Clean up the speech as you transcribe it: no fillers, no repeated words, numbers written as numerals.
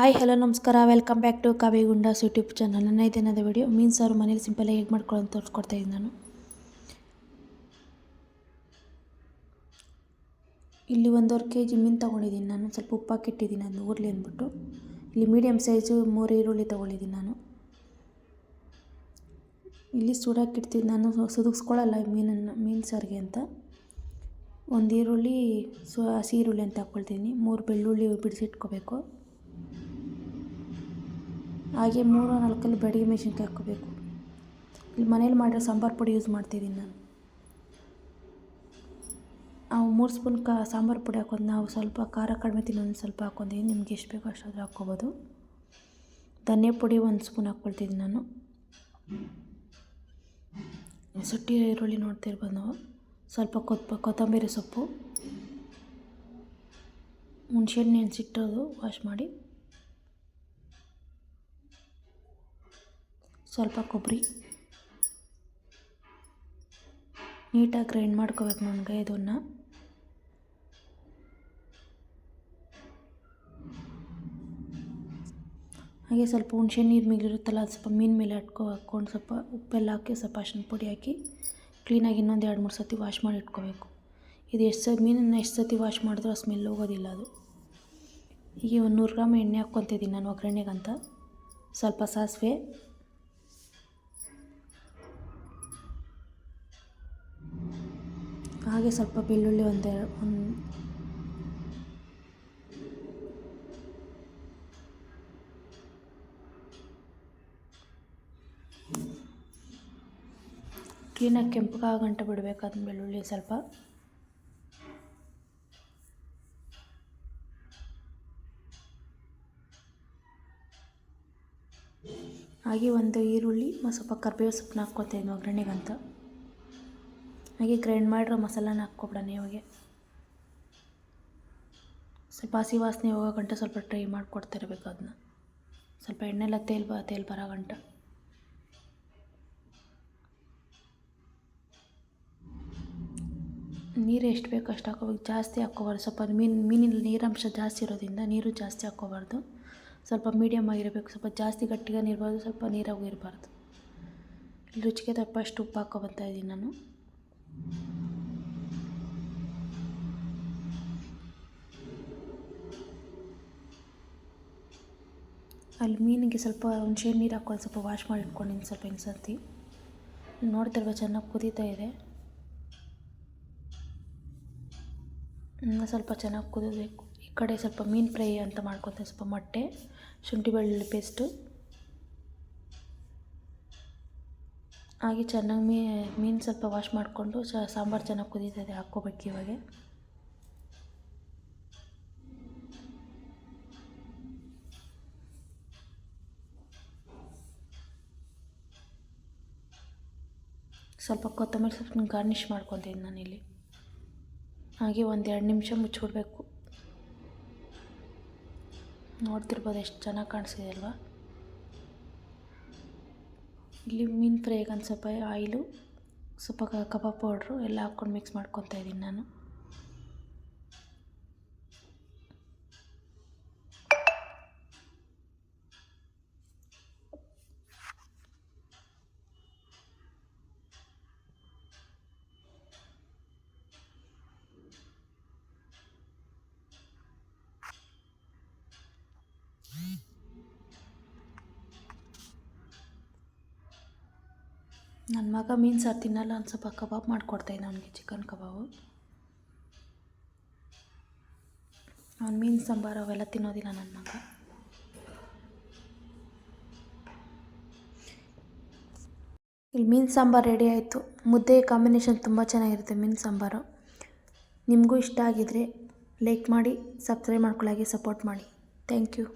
Hi hello ನಮಸ್ಕಾರ, welcome back to Kavya Gundas YouTube channel. ನನ್ನ ದಿನದ ವಿಡಿಯೋ ಮೀನು ಸಾರು ಮನೇಲಿ ಸಿಂಪಲ್ ಹೇಗೆ ಮಾಡ್ಕೊಳ್ಳೋದು ತೋರಿಸ್ಕೊಡ್ತಾ ಇದ್ದೀನಿ ನಾನು. ಇಲ್ಲಿ 1.5 kg ಮೀನು ತೊಗೊಂಡಿದ್ದೀನಿ ನಾನು. ಸ್ವಲ್ಪ ಉಪ್ಪು ಹಾಕಿಟ್ಟಿದ್ದೀನಿ, ಅದು ಊರಲಿ ಅಂದ್ಬಿಟ್ಟು. ಇಲ್ಲಿ ಮೀಡಿಯಮ್ ಸೈಜು 3 ಈರುಳ್ಳಿ ತೊಗೊಂಡಿದ್ದೀನಿ ನಾನು. ಇಲ್ಲಿ ಸುಡಾಕಿಡ್ತೀನಿ ನಾನು, ಸುದಿಸ್ಕೊಳ್ಳಲ್ಲ ಮೀನು ಸಾರಿಗೆ ಅಂತ. 1 ಈರುಳ್ಳಿ ಹಸಿ ಈರುಳ್ಳಿ ಅಂತ ಹಾಕ್ಕೊಳ್ತೀನಿ. 3 ಬೆಳ್ಳುಳ್ಳಿ ಬಿಡಿಸಿಟ್ಕೋಬೇಕು. ಹಾಗೆ 3-4 ಬ್ಯಾಡಗಿ ಮೆಣಸಿನ್ಕಾಯಿ ಹಾಕ್ಕೋಬೇಕು. ಇಲ್ಲಿ ಮನೇಲಿ ಮಾಡಿರೋ ಸಾಂಬಾರು ಪುಡಿ ಯೂಸ್ ಮಾಡ್ತಿದ್ದೀನಿ ನಾನು. 3 ಸ್ಪೂನ್ ಸಾಂಬಾರು ಪುಡಿ ಹಾಕೋದು. ನಾವು ಸ್ವಲ್ಪ ಖಾರ ಕಡಿಮೆ ತಿನ್ನೋದು ಸ್ವಲ್ಪ ಹಾಕ್ಕೊಂಡಿದ್ದೀನಿ. ನಿಮ್ಗೆ ಎಷ್ಟು ಬೇಕೋ ಅಷ್ಟಾದರೂ ಹಾಕ್ಕೋಬೋದು. ಧನಿಯಾ ಪುಡಿ 1 ಸ್ಪೂನ್ ಹಾಕ್ಕೊಳ್ತಿದ್ದೀನಿ ನಾನು. ಸುಟ್ಟಿ ಈರುಳ್ಳಿ ನೋಡ್ತಿರ್ಬೋದು ನಾವು. ಸ್ವಲ್ಪ ಕೊತ್ತಂಬರಿ ಸೊಪ್ಪು, ಹುಣಸೆಹಣ್ಣು ನೆನೆಸಿಟ್ಟೋದು ವಾಶ್ ಮಾಡಿ, ಸ್ವಲ್ಪ ಕೊಬ್ಬರಿ ನೀಟಾಗಿ ಗ್ರೈಂಡ್ ಮಾಡ್ಕೋಬೇಕು ನನಗೆ ಇದನ್ನು. ಹಾಗೆ ಸ್ವಲ್ಪ ಹುಣಸೆ ನೀರು ಮಿಗಿಲಿರುತ್ತಲ್ಲ, ಅದು ಸ್ವಲ್ಪ ಮೀನು ಮೇಲೆ ಹಾಕ್ಕೊಂಡು ಸ್ವಲ್ಪ ಉಪ್ಪೆಲ್ಲ ಹಾಕಿ ಸ್ವಲ್ಪ ಅರಿಶಿನ ಪುಡಿ ಹಾಕಿ ಕ್ಲೀನಾಗಿ ಇನ್ನೊಂದು 2-3 ಸತಿ ವಾಶ್ ಮಾಡಿ ಇಟ್ಕೋಬೇಕು. ಇದು ಮೀನನ್ನು ಎಷ್ಟು ಸತಿ ವಾಶ್ ಮಾಡಿದ್ರೂ ಆ ಸ್ಮೆಲ್ ಹೋಗೋದಿಲ್ಲ ಅದು. ಹೀಗೆ 100 ಗ್ರಾಮ್ ಎಣ್ಣೆ ಹಾಕ್ಕೊತಿದ್ದೀನಿ ನಾನು ಒಗ್ಗರಣೆಗಂತ. ಸ್ವಲ್ಪ ಸಾಸಿವೆ, ಹಾಗೆ ಸ್ವಲ್ಪ ಬೆಳ್ಳುಳ್ಳಿ ಕ್ಲೀನಾಗಿ ಕೆಂಪಗೆ ಗಂಟೆ ಬಿಡಬೇಕು ಅದನ್ನ ಬೆಳ್ಳುಳ್ಳಿ ಸ್ವಲ್ಪ. ಹಾಗೆ 1 ಈರುಳ್ಳಿ ಸ್ವಲ್ಪ ಕರಿಬೇವು ಸೊಪ್ಪನ್ನ ಹಾಕ್ಕೊತೀನಿ ಒಗ್ಗರಣೆಗಂತ. ಹಾಗೆ ಗ್ರೈಂಡ್ ಮಾಡಿರೋ ಮಸಾಲಾನ ಹಾಕ್ಕೊಬಿಡೋಣ ಇವಾಗೆ. ಸ್ವಲ್ಪ ಹಸಿ ವಾಸನೆ ಹೋಗೋ ಗಂಟೆ ಸ್ವಲ್ಪ ಟ್ರೈ ಮಾಡಿಕೊಡ್ತಾ ಇರಬೇಕು ಅದನ್ನ. ಸ್ವಲ್ಪ ಎಣ್ಣೆಲ್ಲ ತೇಲ್ ಬರೋ ಗಂಟ. ನೀರು ಎಷ್ಟು ಬೇಕೋ ಅಷ್ಟು ಹಾಕೋಬೇಕು, ಜಾಸ್ತಿ ಹಾಕ್ಕೋಬಾರ್ದು. ಸ್ವಲ್ಪ ಮೀನಿನಲ್ಲಿ ನೀರಂಶ ಜಾಸ್ತಿ ಇರೋದ್ರಿಂದ ನೀರು ಜಾಸ್ತಿ ಹಾಕ್ಕೋಬಾರ್ದು. ಸ್ವಲ್ಪ ಮೀಡಿಯಮ್ ಆಗಿರಬೇಕು. ಸ್ವಲ್ಪ ಜಾಸ್ತಿ ಗಟ್ಟಿಗೂ ಇರಬಾರ್ದು, ಸ್ವಲ್ಪ ನೀರಾಗೂ ಇರಬಾರ್ದು. ರುಚಿಗೆ ತಕ್ಕಷ್ಟು ಉಪ್ಪು ಹಾಕ್ಕೊಬರ್ತಾ ಇದ್ದೀನಿ ನಾನು. ಅಲ್ಲಿ ಮೀನಿಗೆ ಸ್ವಲ್ಪ ಹುಣಸೆ ನೀರು ಹಾಕ್ಕೊಂಡು ಸ್ವಲ್ಪ ವಾಶ್ ಮಾಡಿ ಇಟ್ಕೊಂಡಿದ್ದೀನಿ ಸ್ವಲ್ಪ ಇನ್ಸರ್ತಿ. ನೋಡ್ತಿರ್ಬೋದು ಚೆನ್ನಾಗಿ ಕುದೀತಾ ಇದೆ. ಸ್ವಲ್ಪ ಚೆನ್ನಾಗಿ ಕುದಿಬೇಕು. ಈ ಕಡೆ ಸ್ವಲ್ಪ ಮೀನು ಫ್ರೈ ಅಂತ ಮಾಡ್ಕೊತೀನಿ. ಸ್ವಲ್ಪ ಮೊಟ್ಟೆ, ಶುಂಠಿ ಬೆಳ್ಳುಳ್ಳಿ ಪೇಸ್ಟು ಹಾಗೆ ಚೆನ್ನಾಗಿ ಮೀನು ಸ್ವಲ್ಪ ವಾಶ್ ಮಾಡಿಕೊಂಡು ಸಾಂಬಾರು ಚೆನ್ನಾಗಿ ಕುದೀತಾ ಇದೆ, ಹಾಕ್ಕೋಬೇಕು ಇವಾಗ. ಸ್ವಲ್ಪ ಕೊತ್ತಂಬರಿ ಸೊಪ್ಪನ್ನ ಗಾರ್ನಿಷ್ ಮಾಡ್ಕೊತೀನಿ ನಾನಿಲ್ಲಿ. ಹಾಗೆ 1-2 ನಿಮಿಷ ಮುಚ್ಚಿಬಿಡ್ಬೇಕು. ನೋಡ್ತಿರ್ಬೋದು ಎಷ್ಟು ಚೆನ್ನಾಗಿ ಕಾಣಿಸಿದೆ ಅಲ್ವಾ. ಇಲ್ಲಿ ಮೀನು ಫ್ರೈಗೆ ಒಂದು ಸ್ವಲ್ಪ ಆಯಿಲು, ಸ್ವಲ್ಪ ಕಬಾಬ್ ಪೌಡ್ರು ಎಲ್ಲ ಹಾಕ್ಕೊಂಡು ಮಿಕ್ಸ್ ಮಾಡ್ಕೊತಾ ಇದ್ದೀನಿ ನಾನು. ನನ್ನ ಮಗ ಮೀನು ಸಾರು ತಿನ್ನಲ್ಲ, ಒಂದು ಸ್ವಲ್ಪ ಕಬಾಬ್ ಮಾಡಿಕೊಡ್ತಾಯಿದ್ದೆ ಅವನಿಗೆ, ಚಿಕನ್ ಕಬಾಬು. ಅವ್ನು ಮೀನು ಸಾಂಬಾರು ಅವೆಲ್ಲ ತಿನ್ನೋದಿಲ್ಲ ನನ್ನ ಮಗ. ಇಲ್ಲಿ ಮೀನು ಸಾಂಬಾರು ರೆಡಿ ಆಯಿತು. ಮುದ್ದೆ ಕಾಂಬಿನೇಷನ್ ತುಂಬ ಚೆನ್ನಾಗಿರುತ್ತೆ ಮೀನು ಸಾಂಬಾರು. ನಿಮಗೂ ಇಷ್ಟ ಆಗಿದರೆ ಲೈಕ್ ಮಾಡಿ, ಸಬ್ಸ್ಕ್ರೈಬ್ ಮಾಡ್ಕೊಳ್ಳೋಕೆ ಸಪೋರ್ಟ್ ಮಾಡಿ. Thank you.